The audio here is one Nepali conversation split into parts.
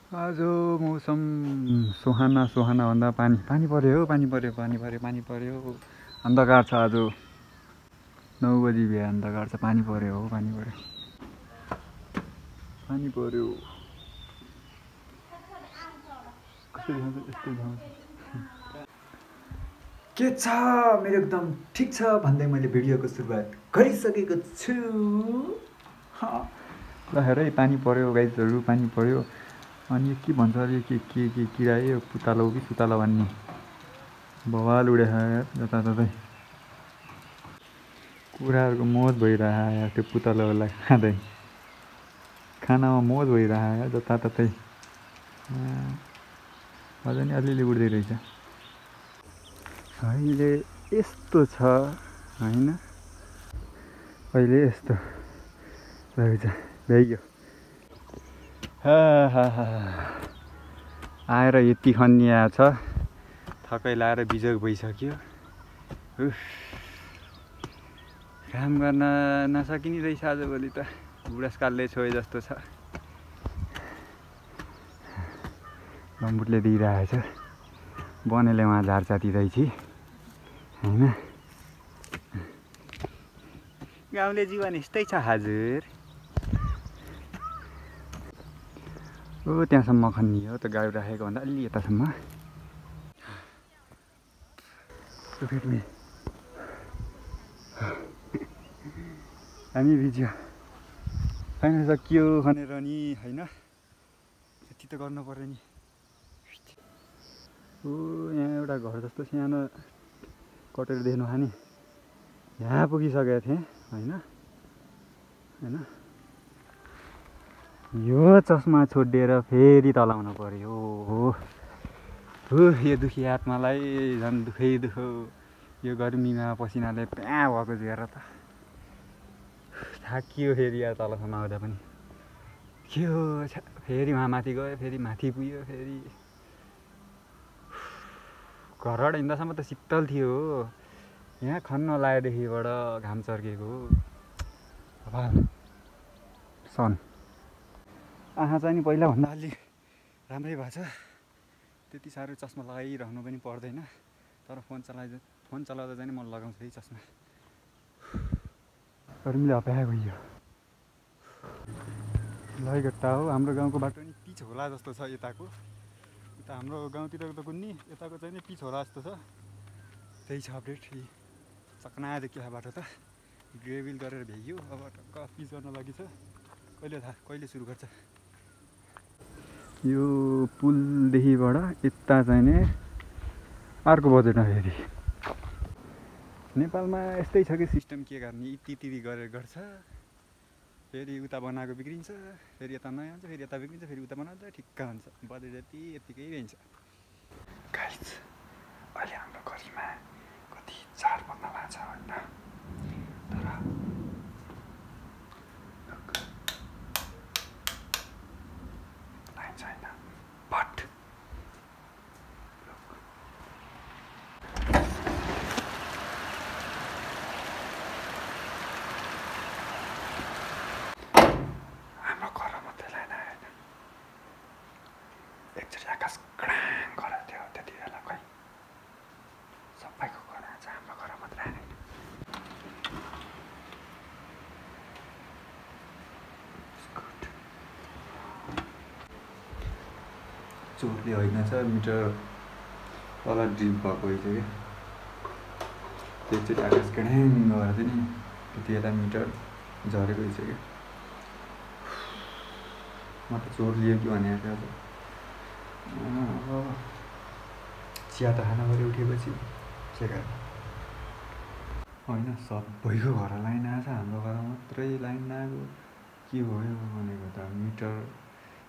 आज मौसम सुहाना सुहाना भन्दा पानी पर्यो अन्धकार छ। आज 9 बजी भए अन्धकार छ। पानी पर्यो के छ मेरो एकदम ठिक छ भन्दै मैले भिडियोको सुरुवात गरिसकेको छु। ल हेर है, पानी पर्यो गाइजहरू, पानी पर्यो। अनि के भन्छ अरे के किरा यो पुतालो कि सुतालो भन्ने बवाल उडे जताततै कुराहरूको मौज भइरह यार। त्यो पुतलोलाई खाँदै खानामा मौज भइरह जताततै। अझ नि अलिअलि उड्दै रहेछ। अहिले यस्तो छ होइन, अहिले यस्तो रहेछ। भ्याइयो आएर यति खनिया छ, थकै लाएर बिजोग भइसक्यो। काम गर्न नसकिने रहेछ आजभोलि त, बुढेसकालले छोए जस्तो छ। गम्बुटले दिइरहेछ, बनेले उहाँ झारचा दिँदैछ होइन। गाउँले जीवन यस्तै छ हजुर। ओ त्यहाँसम्म खन्नी हो त, गाडी राखेको भन्दा अलि यतासम्म। हामी भिज्यो, खान सकियो खनेर नि होइन, यति त गर्नु पर्यो नि। ओ यहाँ एउटा घर जस्तो सानो कटेर देख्नु खाने, यहाँ पुगिसकेको थिएँ होइन। यो चस्मा छोडिदिएर फेरि तल आउनु पर्यो। यो दुखी आत्मालाई झन् दुखै दुख। यो गर्मीमा पसिनाले प्या भएको झेर त थाकियो फेरि यार। तलसम्म आउँदा पनि के हो, फेरि वहाँ माथि गयो, फेरि माथि पुग्यो, फेरि घरबाट हिँड्दासम्म त शीतल थियो। यहाँ खन्न लगाएदेखिबाट घाम चर्केको सन। आँखा चाहिँ नि पहिलाभन्दा अलि राम्रै भएको छ। त्यति साह्रो चस्मा लगाइरहनु पनि पर्दैन। तर फोन चलाउँदा चाहिँ म लगाउँछु है चस्मा। गर्मीले हप्याएको गइयो। लैगट्टा हो, हाम्रो गाउँको बाटो नि पिच होला जस्तो छ यताको। उता हाम्रो गाउँतिर त कुन्नी, यताको चाहिँ नि पिच होला जस्तो छ। त्यही छ अपडेट। चकना देखियो बाटो त, ग्रेभिल गरेर भ्याइयो। अब टक्क पिच गर्न लागि छ। कहिले सुरु गर्छ यो पुलदेखिबाट यता चाहिँ नि अर्को बजेट फेरि। नेपालमा यस्तै छ कि सिस्टम, के गर्ने यति गरेर गर्छ, फेरि उता बनाएको बिग्रिन्छ, फेरि यता नयाँ हुन्छ, फेरि यता बिग्रिन्छ, फेरि उता बनाउँदा ठिक्क हुन्छ। बजेट यतिकै रहन्छ। गाइस अहिले हाम्रो घरमा कति 4 बज्न लाग्छ होइन, तर लाइन छैन। बट हाम्रो घर मात्रै लाइन आएन। एकचोटि आकाश क्राङ गरेर थियो, त्यति बेला खै सबैको घर आएछ, हाम्रो घर मात्रै आएन। चोरले होइन छ, मिटर तल ड्रिप भएको रहेछ क्या। एकचोटि आकाश क्राङ गरेर चाहिँ नि त्यति बेला मिटर झरेको रहेछ क्या। म त चोर लियो कि भनेको थियो। चिया त खाना पऱ्यो उठेपछि, के गर्नु होइन। सबैको घर लाइन आएछ, हाम्रो घर मात्रै लाइन नआएको के भयो भनेको त। मिटर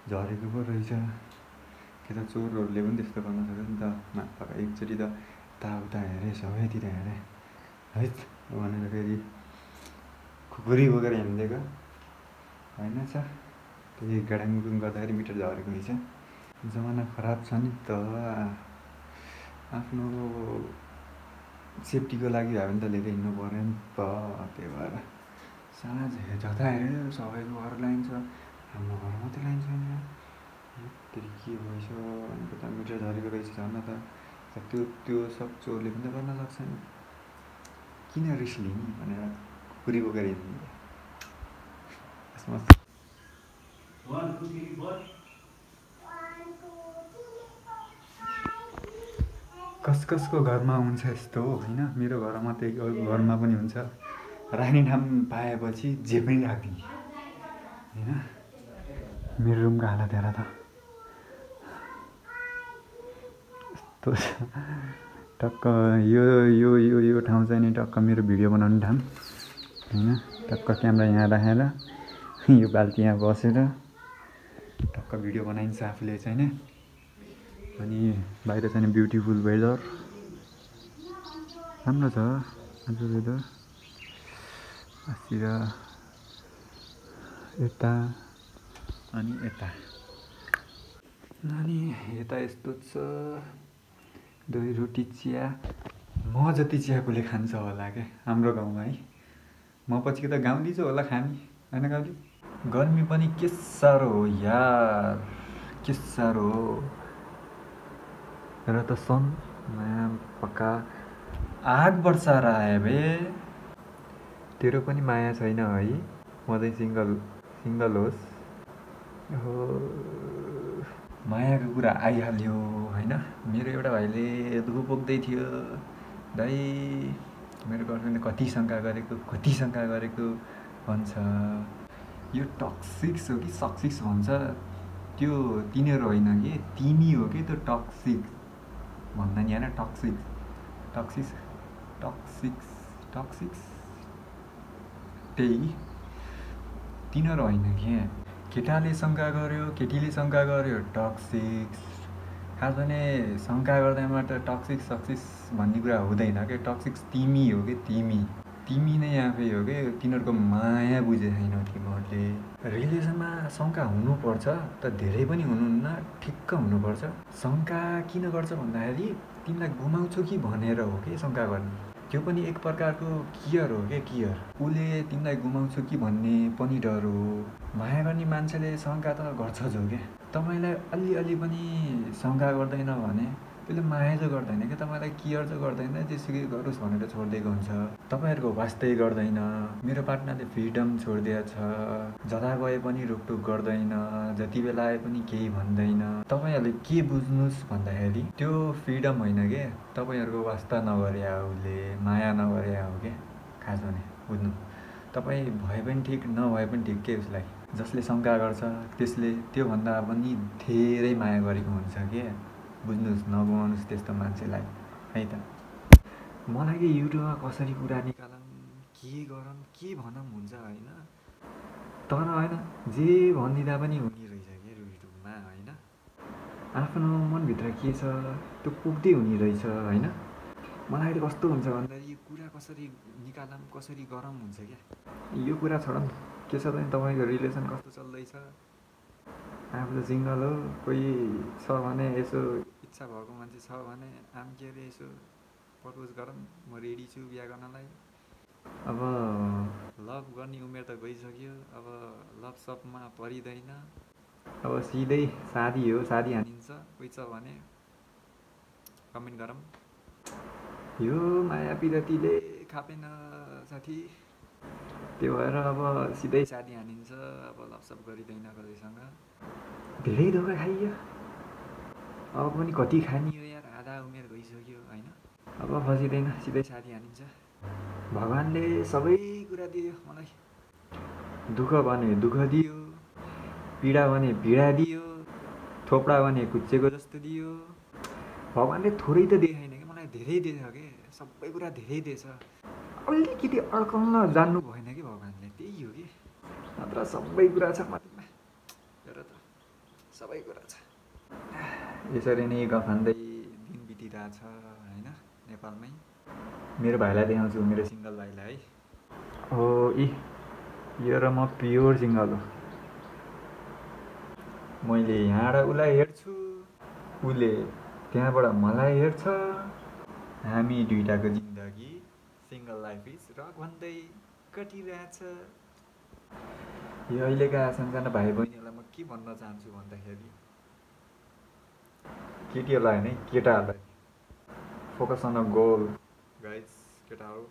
झरेको पो रहेछ कि त। चोरहरूले पनि त्यस्तो गर्न सक्यो नि त। माथि एकचोटि त यताउता हेरेँ, सबैतिर हेरेँ है भनेर फेरि खुकुरी बोकेर हिँडिदिएको होइन छ। त्यही गाडाङगुडुङ गर्दाखेरि मिटर झरेको रहेछ। जमाना खराब छ नि त। आफ्नो सेफ्टीको लागि भए पनि त लिएर हिँड्नु पऱ्यो नि त। त्यही भएर जता हेऱ्यो सबैको घर लाइन छ, हाम्रो घर मात्रै लाइन छैन। भइसक्यो भनेको त मिटर झरेको रहेछ झन् त त्यो सब चोरले पनि त गर्न सक्छ नि किन रिस लिने भनेर खुकुरी बोकेर हिँड्ने कसको घरमा हुन्छ यस्तो होइन मेरो घरमा त्यही घरमा पनि हुन्छ राख्ने ठाउँ पाएपछि जे पनि राखिदिने होइन मेरो रुमको हालत हेर त यस्तो छ टक्क यो ठाउँ चाहिँ नि टक्क मेरो भिडियो बनाउने ठाउँ होइन टक्क क्यामेरा यहाँ राखेर यो बाल्टी यहाँ बसेर टक्क भिडियो बनाइन्छ आफूले चाहिँ नि अनि बाहिर चाहिँ ब्युटिफुल वेदर राम्रो छ आज वेदर अस्तिर यता अनि यता अनि यता यस्तो छ दही रोटी चिया म जति चिया कसले खान्छ होला क्या हाम्रो गाउँमा है म पछिको त गाउँली चाहिँ होला खाने होइन गाउँली गर्मी पनि के साह्रो हो यार के साह्रो हो र त सन नयाँ पक्का 8 वर्ष आयो बे तेरो पनि माया छैन है म चाहिँ सिङ्गल होस् हो मायाको कुरा आइहाल्यो होइन मेरो एउटा भाइले दुःख पोख्दै थियो दाइ मेरो गर्लफ्रेन्डले कति शङ्का गरेको भन्छ यो टक्सिक्स हो कि सक्सिक्स भन्छ त्यो तिनीहरू होइन कि तिमी हो कि त्यो टक्सिक भन्दा नि होइन टक्सिक्स त्यही तिनीहरू होइन कि केटाले शङ्का गर्यो केटीले शङ्का गर्यो टक्सिक्स खास भने शङ्का गर्दैमा त टक्सिक्स भन्ने कुरा हुँदैन क्या टक्सिक्स तिमी हो कि तिमी नै आफै हो कि तिनीहरूको माया बुझे छैनौ तिमीहरूले रिलेसनमा शङ्का हुनुपर्छ त धेरै पनि हुनुहुन्न ठिक्क हुनुपर्छ शङ्का किन गर्छ भन्दाखेरि तिमीलाई गुमाउँछु कि भनेर हो कि शङ्का गर्ने त्यो पनि एक प्रकारको केयर हो क्या केयर उसले तिमीलाई गुमाउँछु कि भन्ने पनि डर हो माया गर्ने मान्छेले शङ्का त गर्छ जो क्या तपाईँलाई अलिअलि पनि शङ्का गर्दैन भने त्यसले माया चाहिँ गर्दैन क्या तपाईँलाई केयर चाहिँ गर्दैन जेसुकै गरोस् भनेर छोडिदिएको हुन्छ तपाईँहरूको वास्तै गर्दैन मेरो पार्टनरले फ्रिडम छोडिदिएको छ जता गए पनि रोकटोक गर्दैन जति बेला आए पनि केही भन्दैन तपाईँहरूले के बुझ्नुहोस् भन्दाखेरि त्यो फ्रिडम होइन के तपाईँहरूको वास्ता नगरे उसले माया नगरे हो क्या खास भने बुझ्नु तपाईँ भए पनि ठिक नभए पनि ठिक के उसलाई जसले शङ्का गर्छ त्यसले त्योभन्दा पनि धेरै माया गरेको हुन्छ के बुझ्नुहोस् नगुमाउनुहोस् त्यस्तो मान्छेलाई है त मलाई कि युट्युबमा कसरी कुरा निकालौँ के गरौँ के भनौँ हुन्छ होइन तर होइन जे भनिदिँदा पनि हुने रहेछ कि युट्युबमा होइन आफ्नो मनभित्र के छ त्यो पुग्दै हुने रहेछ होइन मलाई अहिले कस्तो हुन्छ भन्दाखेरि यो कुरा कसरी निकालौँ कसरी गरौँ हुन्छ क्या यो कुरा छोडौँ के छ भने तपाईँको रिलेसन कस्तो चल्दैछ आफू त सिङ्गल हो कोही छ भने यसो इच्छा भएको मान्छे छ भने के अरे यसो प्रपोज गरौँ म रेडी छु बिहा गर्नलाई अब लभ गर्ने उमेर त गइसक्यो अब लभ सपमा परिँदैन अब सिधै शादी हो शादी हानिन्छ कोही छ भने कमेन्ट गरौँ यो माया पिरतीले खापेन साथी त्यो भएर अब सिधै शादी हानिन्छ अब लभसप गरिँदैन कसैसँग धेरै धोका खाइयो अब पनि कति खानी हो यार आधा उमेर गइसक्यो होइन अब फसिँदैन सिधै शादी हानिन्छ भगवान्ले सबै कुरा दियो मलाई दुःख भने दुःख दियो पीडा भने पीडा दियो थोपडा भने कुच्चेको जस्तो दियो भगवान्ले थोरै त दिएन कि मलाई धेरै दिएछ कि सबै कुरा धेरै दिएछ अलिकति अड्काउन जान्नु भएन कि भगवान्ले त्यही हो कि नत्र सबै कुरा छ माथिमा तर त सबै कुरा छ यसरी नै गफान्दै दिन बितिरहेछ होइन नेपालमै मेरो भाइलाई देखाउँछु मेरो सिङ्गल भाइलाई है हो यो र म प्योर सिङ्गल हो मैले यहाँबाट उसलाई हेर्छु उसले त्यहाँबाट मलाई हेर्छ हामी दुइटाको जिन्दगी सिङ्गल लाइफ इज रक भन्दै कटिरहेछ यो अहिलेका सानसानो भाइ बहिनीहरूलाई म के भन्न चाहन्छु भन्दाखेरि केटीहरूलाई होइन केटाहरूलाई focus on a goal guys केटाहरू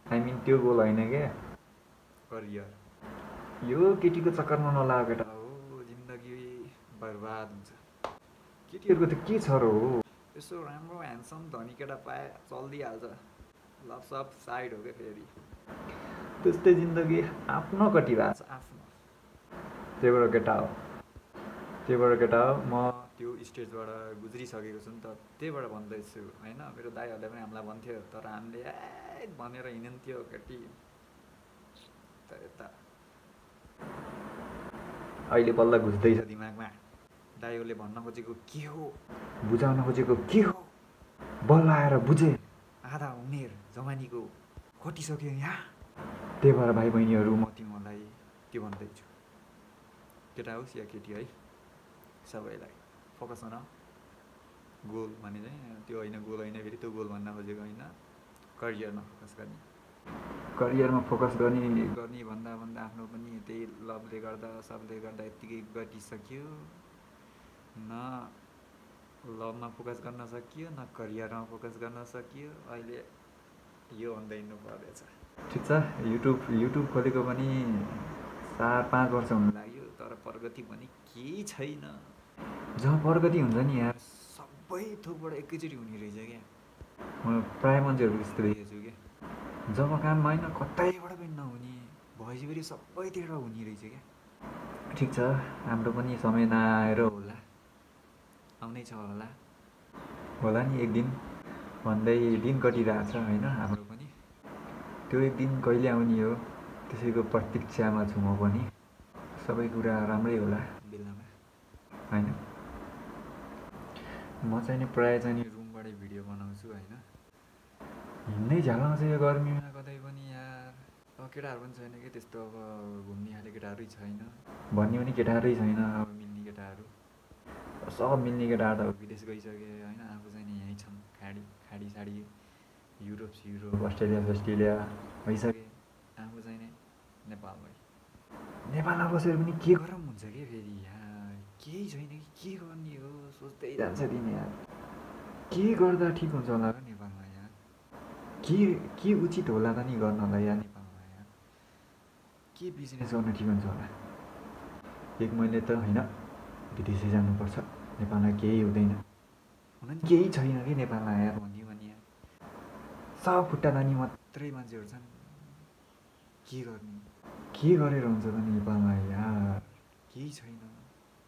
आई मिन त्यो गोल होइन क्या करियर यो केटीको चक्करमा नलाग केटा हो जिन्दगी बर्बाद हुन्छ केटीहरूको त के छ र हो यसो राम्रो ह्यान्डसम धनी केटा पाए चलिदिइहाल्छ लभ सब साइड हो क्या फेरि त्यस्तै जिन्दगी आफ्नो कटिरहेको छ आफ्नो त्यहीबाट केटा हो म त्यो स्टेजबाट गुज्रिसकेको छु नि त त्यहीबाट भन्दैछु होइन मेरो दाइहरूले पनि हामीलाई भन्थ्यो तर हामीले भनेर हिँड्थ्यो केटी यता अहिले बल्ल घुस्दैछ दिमागमा दाइहरूले भन्न खोजेको के हो बुझाउन खोजेको के हो बल्ल आएर बुझे आधा उमेर जवानीको खटिसक्यो यहाँ त्यही भएर भाइ बहिनीहरू म तिमीहरूलाई के भन्दैछु केटा होस् या केटी है सबैलाई फोकस न गोल भने चाहिँ त्यो होइन गोल होइन फेरि त्यो गोल भन्न खोजेको होइन करियरमा फोकस गर्ने करियरमा फोकस गर्ने भन्दा आफ्नो पनि त्यही लभले गर्दा सबले गर्दा यत्तिकै घटिसक्यो न लभमा फोकस गर्न सकियो न करियरमा फोकस गर्न सकियो अहिले यो भन्दै हिँड्नु पर्दैछ ठिक छ युट्युब खोलेको पनि 4-5 वर्ष हुन लाग्यो तर प्रगति पनि केही छैन जहाँ प्रगति हुन्छ नि यार सबै थोकबाट एकैचोटि हुने रहेछ क्या म प्रायः मान्छेहरू त्यस्तो देखेको छु क्या जब काम होइन कतैबाट पनि नहुने भएपछि फेरि सबैतिर हुने रहेछ क्या ठिक छ हाम्रो पनि समय नआएर होला आउनै छ होला नि एक दिन भन्दै दिन कटिरहेछ होइन हाम्रो पनि त्यो एक दिन कहिले आउने हो त्यसैको प्रतीक्षामा छु म पनि सबै कुरा राम्रै होला बेलामा होइन म चाहिँ नि प्रायः चाहिँ नि रुमबाटै भिडियो बनाउँछु होइन हिँड्नै झ्यालाउँछ यो गर्मीमा कतै पनि यार अब केटाहरू पनि छैन कि त्यस्तो अब घुम्ने खाले केटाहरू छैन भन्ने पनि केटाहरू छैन अब मिल्ने केटाहरू सब मिल्ने केटाहरू त विदेश गइसके होइन आफू चाहिँ नि यहीँ छन् खाडी साडी युरोप अस्ट्रेलिया भइसके आफू चाहिँ नि नेपालमा बसेर पनि के गरम हुन्छ कि फेरि यहाँ केही छैन कि के गर्ने हो सोच्दै जान्छ दिन यार के गर्दा ठिक हुन्छ होला र नेपालमा यहाँ के उचित होला त नि गर्नलाई यहाँ नेपालमा यहाँ के बिजनेस गर्न ठिक हुन्छ होला एक मैले त होइन विदेशै जानुपर्छ नेपालमा केही हुँदैन हुन नि केही छैन कि नेपालमा यार भन्यो भने यहाँ सब खुट्टादानी मात्रै मान्छेहरू छन् के गर्ने के गरेर हुन्छ त नेपालमा यार केही छैन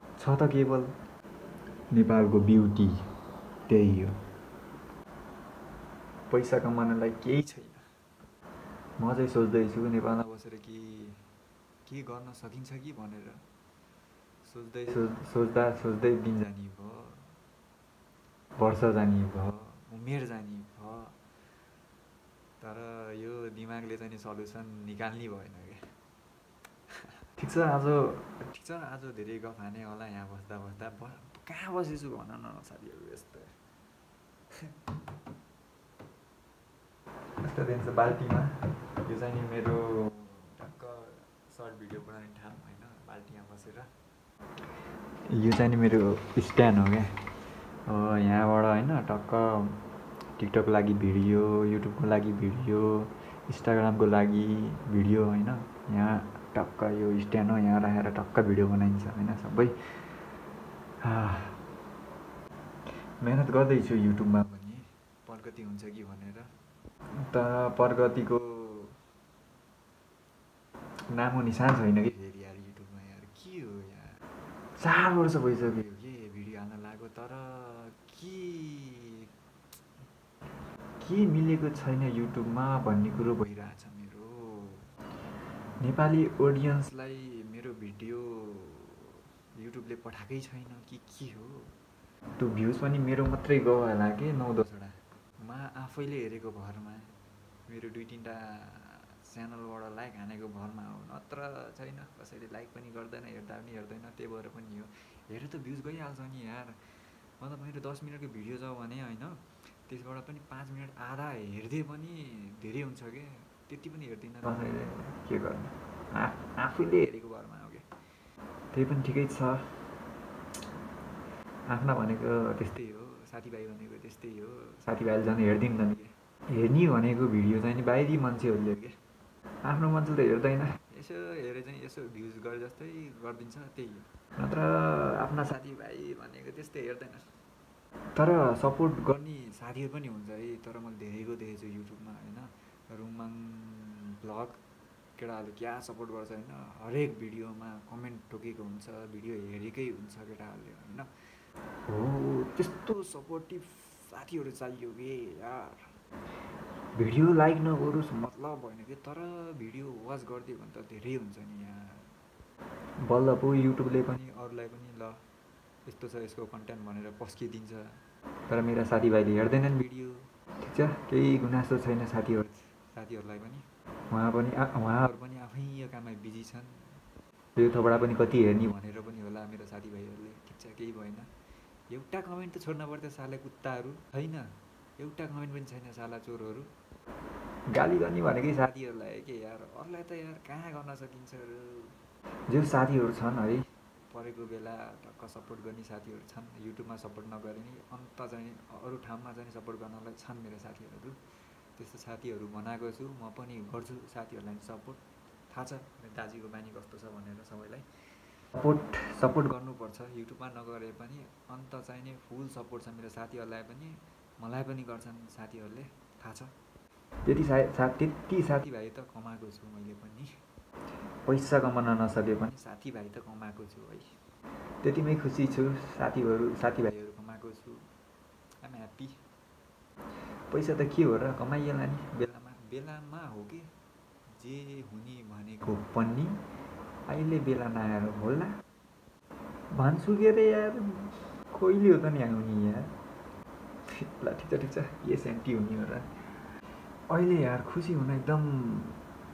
छ त केवल नेपालको ब्युटी त्यही हो पैसा कमाउनलाई केही छैन म चाहिँ सोच्दैछु नेपालमा बसेर के गर्न सकिन्छ कि भनेर सोच्दै दिन जाने भयो वर्ष जाने भयो उमेर जाने भयो तर यो दिमागले चाहिँ सल्युसन निकाल्नै भएन क्या ठिक छ आज धेरै गफ हाने होला यहाँ बस्दा कहाँ बसेछु भन न साथीहरू यस्तो दिन्छ बाल्टीमा यो चाहिँ नि मेरो टक्क सर्ट भिडियो बनाउने ठाउँ होइन बाल्टीमा बसेर यो चाहिँ नि मेरो स्ट्यान्ड हो क्या यहाँबाट होइन टक्क टिकटकको लागि भिडियो युट्युबको लागि भिडियो इन्स्टाग्रामको लागि भिडियो होइन यहाँ टक्क यो स्ट्यान्ड हो यहाँ राखेर टक्क भिडियो बनाइन्छ होइन सबै मेहनत गर्दैछु युट्युबमा पनि प्रगति हुन्छ कि भनेर तर प्रगतिको नामो निशान छैन कि फेरि यार युट्युबमा यार के हो यार 4 वर्ष भइसक्यो कि भिडियो हाल्न लाग्यो तर के मिलेको छैन युट्युबमा भन्ने कुरो भइरहेछ मेरो नेपाली ऑडियन्सलाई मेरो भिडियो युट्युबले पठाएकै छैन कि के हो त्यो भ्युज पनि मेरो मात्रै गयो होला कि 9-10वटा म आफैले हेरेको भरमा मेरो 2-3टा च्यानलबाट लाइक हानेको भरमा हो नत्र छैन कसैले लाइक पनि गर्दैन हेर्दा पनि हेर्दैन त्यही भएर पनि हो हेरेर त भ्युज गइहाल्छ नि यार मतलब मेरो 10 मिनटको भिडियो छ भने होइन त्यसबाट पनि 5 मिनट आधा हेर्दै पनि धेरै हुन्छ क्या त्यति पनि हेर्दिनँ कसैले के गर्नु आफैले हेरेको भरमा हो क्या त्यही पनि ठिकै छ आफ्ना भनेको त्यस्तै हो, साथीभाइ भनेको त्यस्तै हो। साथीभाइले झन् हेरिदिउँ न नि, हेर्ने भनेको भिडियो चाहिँ नि बाहिरी मान्छेहरूले के, आफ्नो मान्छेले त हेर्दैन। यसो हेरे चाहिँ यसो भ्युज गरे जस्तै गरिदिन्छ, त्यही हो। नत्र आफ्ना साथीभाइ भनेको त्यस्तै हेर्दैन। तर सपोर्ट गर्ने साथीहरू पनि हुन्छ है। तर मैले धेरैको देखेको छु युट्युबमा होइन, रुममाङ भ्लग केटाहरूले क्या सपोर्ट गर्छ होइन, हरेक भिडियोमा कमेन्ट ठोकेको हुन्छ, भिडियो हेरेकै हुन्छ केटाहरूले होइन। हो त्यस्तो सपोर्टिभ साथीहरू चाहियो कि यार। भिडियो लाइक नगरोस् मतलब भएन कि, तर भिडियो वाच गरिदियो भने त धेरै हुन्छ नि यार। बल्ल पो युट्युबले पनि अरूलाई पनि ल यस्तो छ यसको कन्टेन्ट भनेर पस्किदिन्छ। तर मेरा साथीभाइले हेर्दैनन् भिडियो। ठिक छ, केही गुनासो छैन साथीहरूलाई पनि। उहाँहरू पनि आफै यो काममा बिजी छन्। यो थोपडा पनि कति हेर्ने भनेर पनि होला मेरो साथीभाइहरूले। ठिक छ, केही भएन। एउटा कमेन्ट त छोड्न पर्थ्यो साले कुत्ताहरू, छैन एउटा कमेन्ट पनि छैन साला चोरहरू। गाली गर्ने भनेकै साथीहरूलाई के यार, अरूलाई त यार कहाँ गर्न सकिन्छ। जो साथीहरू छन् है, परेको बेला टक्क सपोर्ट गर्ने साथीहरू छन्। युट्युबमा सपोर्ट नगरे नि अन्त चाहिँ अरू ठाउँमा चाहिँ सपोर्ट गर्नलाई छन् मेरो साथीहरू। त्यस्तो साथीहरू बनाएको छु, म पनि गर्छु साथीहरूलाई सपोर्ट। थाहा छ मेरो दाजुको बानी कस्तो छ भनेर। सबैलाई सपोर्ट गर्नुपर्छ, युट्युबमा नगरे पनि अन्त चाहिँ नि फुल सपोर्ट छ मेरो साथीहरूलाई पनि, मलाई पनि गर्छन् साथीहरूले, थाहा छ। त्यति साथीभाइ त कमाएको छु मैले पनि। पैसा कमाउन नसके पनि साथीभाइ त कमाएको छु है, त्यतिमै खुसी छु। साथीभाइहरू कमाएको छु, आइएम ह्याप्पी। पैसा त के हो र, कमाइएला नि बेलामा हो कि। जे हुने भनेको पनि अहिले बेला नआएर होला भन्छु के अरे यार, कहिले हो त नि आउने यार। ल ठिक छ, के सेन्टी हुने हो र अहिले यार। खुसी हुन एकदम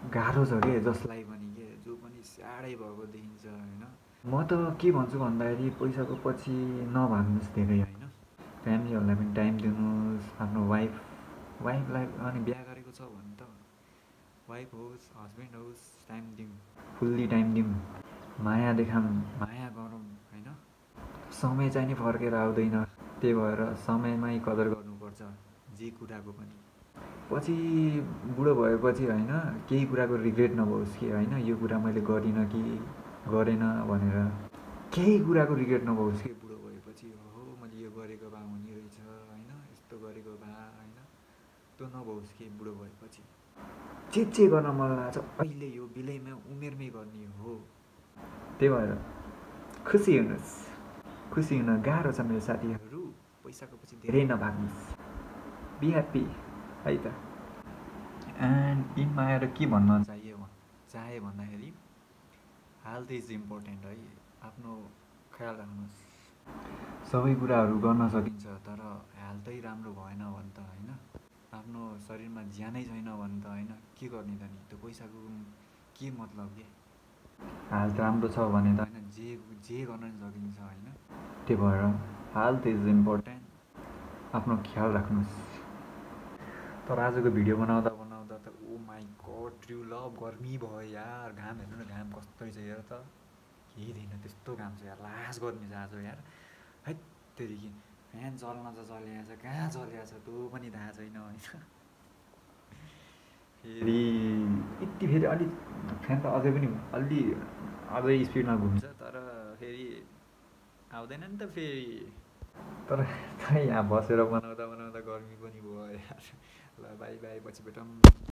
गाह्रो छ के, जसलाई पनि के, जो पनि साह्रै भएको देखिन्छ होइन। म त के भन्छु भन्दाखेरि पैसाको पछि नभाग्नुहोस् धेरै होइन। फ्यामिलीहरूलाई पनि टाइम दिनुहोस्। आफ्नो वाइफलाई अनि बिहा गरेको छ भने त वाइफ होस् हस्बेन्ड होस् टाइम दिउँ, फुल्ली टाइम दिउँ, माया देखाऊँ, माया गरौँ होइन। समय चाहिँ नि फर्केर आउँदैन, त्यही भएर समयमै कदर गर्नुपर्छ जे कुराको पनि। पछि बुढो भएपछि होइन केही कुराको रिग्रेट नहोस् कि होइन, यो कुरा मैले गरिनँ कि गरेन भनेर केही कुराको रिग्रेट नहोस् कि बुढो भएपछि। हो मैले यो गरेको भए हुने रहेछ होइन, यस्तो गरेको भए होइन, त्यो नहोस् कि बुढो भएपछि। जे गर्न मन लाग्छ अहिले यो बेलैमा उमेरमै गर्ने हो। त्यही भएर खुसी हुनुहोस्। खुसी हुन गाह्रो छ मेरो साथीहरू, पैसाको पछि धेरै नभाग्नुहोस्। बी ह्याप्पी है त। एन्ड यिनमा आएर के भन्न चाहे भन्दाखेरि हेल्थ इज इम्पोर्टेन्ट है। आफ्नो ख्याल राख्नुहोस्। सबै कुराहरू गर्न सकिन्छ, तर हेल्थै राम्रो भएन भने त होइन, आफ्नो शरीरमा ज्यानै छैन भने त होइन के गर्ने त नि, त्यो पैसाको के मतलब के। हेल्थ राम्रो छ भने त होइन जे गर्न सकिन्छ होइन। त्यही भएर हेल्थ इज इम्पोर्टेन्ट, आफ्नो ख्याल राख्नुहोस्। तर आजको भिडियो बनाउँदा त ओ माई गड ट्रु लभ, गर्मी भयो यार। घाम हेर्नु न, घाम कस्तो रहेछ हेर त, केही थिएन त्यस्तो घाम छ यार, लास गर्मी छ आज यार। है त्यतिकै फ्यान चल्न त चलिरहेको छ, कहाँ चलिरहेको छ त्यो पनि थाहा छैन होइन। फेरि अलिक फ्यान त अझै स्पिडमा घुम्छ, तर फेरि आउँदैन नि त फेरि। तर यहाँ बसेर बनाउँदा गर्मी पनि भयो यार। ल बाई पछि भेटौँ।